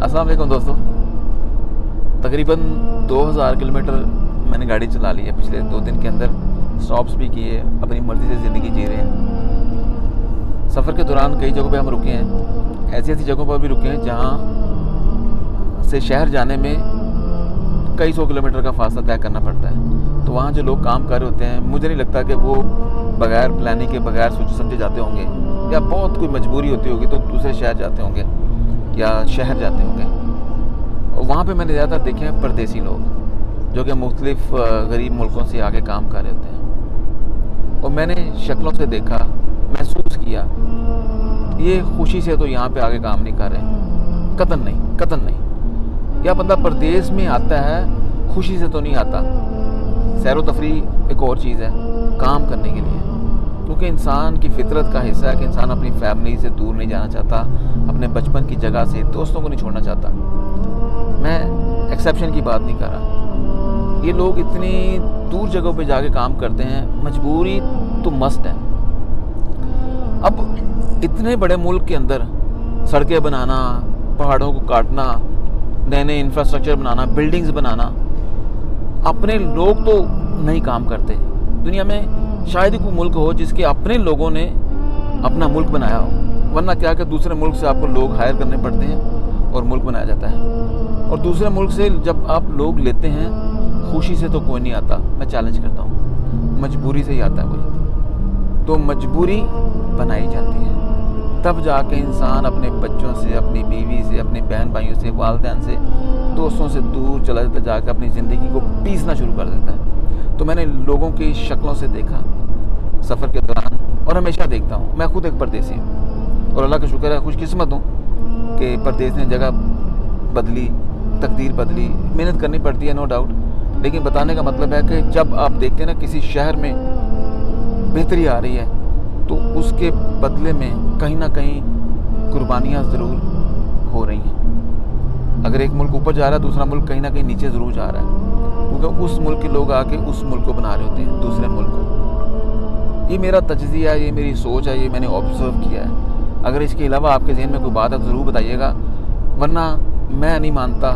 अस्सलाम वालेकुम दोस्तों। तकरीबन 2000 किलोमीटर मैंने गाड़ी चला ली है पिछले 2 दिन के अंदर। स्टॉप्स भी किए, अपनी मर्ज़ी से ज़िंदगी जी रहे हैं। सफ़र के दौरान कई जगहों पे हम रुके हैं, ऐसी ऐसी जगहों पर भी रुके हैं जहाँ से शहर जाने में कई सौ किलोमीटर का फासला तय करना पड़ता है। तो वहाँ जो लोग काम कर रहे होते हैं, मुझे नहीं लगता कि वो बग़ैर प्लानिंग के, बग़ैर सोचे समझे जाते होंगे, या बहुत कोई मजबूरी होती होगी तो दूसरे शहर जाते होंगे या शहर जाते होंगे। और वहाँ पे मैंने ज़्यादातर देखे हैं परदेसी लोग जो कि मुख्तलिफ गरीब मुल्कों से आके काम कर रहे होते हैं। और मैंने शक्लों से देखा, महसूस किया, ये खुशी से तो यहाँ पे आके काम नहीं कर रहे, कतन नहीं। या बंदा परदेश में आता है खुशी से तो नहीं आता। सैर व तफरीह एक और चीज़ है, काम करने के लिए, क्योंकि इंसान की फितरत का हिस्सा है कि इंसान अपनी फैमिली से दूर नहीं जाना चाहता, अपने बचपन की जगह से दोस्तों को नहीं छोड़ना चाहता। मैं एक्सेप्शन की बात नहीं कर रहा। ये लोग इतनी दूर जगहों पे जाके काम करते हैं, मजबूरी तो मस्ट है। अब इतने बड़े मुल्क के अंदर सड़कें बनाना, पहाड़ों को काटना, नए नए इंफ्रास्ट्रक्चर बनाना, बिल्डिंग्स बनाना, अपने लोग तो नहीं काम करते। दुनिया में शायद ही कोई मुल्क हो जिसके अपने लोगों ने अपना मुल्क बनाया हो, वरना क्या कि दूसरे मुल्क से आपको लोग हायर करने पड़ते हैं और मुल्क बनाया जाता है। और दूसरे मुल्क से जब आप लोग लेते हैं, खुशी से तो कोई नहीं आता, मैं चैलेंज करता हूँ, मजबूरी से ही आता है कोई। तो मजबूरी बनाई जाती है, तब जाके इंसान अपने बच्चों से, अपनी बीवी से, अपने बहन भाइयों से, वालिदैन से, दोस्तों से दूर चला जाता, जाकर अपनी ज़िंदगी को पीसना शुरू कर देता है। तो मैंने लोगों की शक्लों से देखा सफ़र के दौरान, और हमेशा देखता हूँ। मैं खुद एक परदेसी हूँ और अल्लाह का शुक्र है, खुशकिस्मत हूँ कि परदेश ने जगह बदली, तकदीर बदली। मेहनत करनी पड़ती है, नो डाउट, लेकिन बताने का मतलब है कि जब आप देखते हैं ना किसी शहर में बेहतरी आ रही है, तो उसके बदले में कहीं ना कहीं कुर्बानियाँ ज़रूर हो रही हैं। अगर एक मुल्क ऊपर जा रहा है, दूसरा मुल्क कहीं ना कहीं नीचे ज़रूर जा रहा है, क्योंकि उस मुल्क के लोग आके उस मुल्क को बना रहे होते हैं, दूसरे मुल्क को। ये मेरा तजज़िया है, ये मेरी सोच है, ये मैंने ऑब्ज़र्व किया है। अगर इसके अलावा आपके ज़हन में कोई बात है तो ज़रूर बताइएगा, वरना मैं नहीं मानता,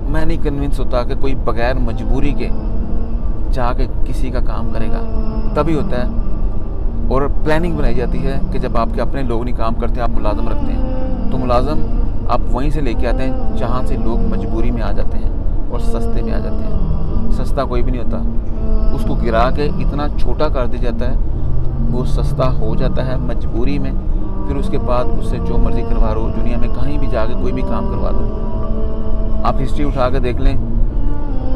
मैं नहीं कन्विंस होता कि कोई बग़ैर मजबूरी के जाके किसी का काम करेगा। तभी होता है। और प्लानिंग बनाई जाती है कि जब आपके अपने लोग नहीं काम करते, आप मुलाज़म रखते हैं, तो मुलाज़म आप वहीं से लेके आते हैं जहाँ से लोग मजबूरी में आ जाते हैं और सस्ते में आ जाते हैं। सस्ता कोई भी नहीं होता, उसको गिरा के इतना छोटा कर दिया जाता है, वो सस्ता हो जाता है मजबूरी में। फिर उसके बाद उससे जो मर्ज़ी करवा लो, दुनिया में कहीं भी जाके कोई भी काम करवा लो। आप हिस्ट्री उठा कर देख लें,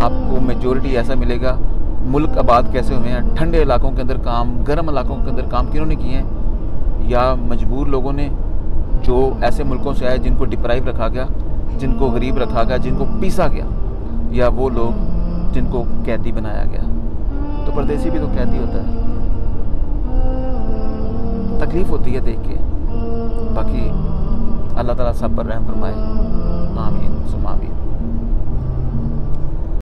आपको मेजॉरिटी ऐसा मिलेगा, मुल्क आबाद कैसे हुए हैं, ठंडे इलाकों के अंदर काम, गर्म इलाकों के अंदर काम किन्होंने किए हैं? या मजबूर लोगों ने, जो ऐसे मुल्कों से आए जिनको डिप्राइव रखा गया, जिनको गरीब रखा गया, जिनको पीसा गया, या वो लोग जिनको कैदी बनाया गया। तो परदेसी भी तो कैदी होता है। तकलीफ़ होती है देख के। बाकी अल्लाह ताला सब पर रहम फरमाए। आमीन सुम्मा आमीन।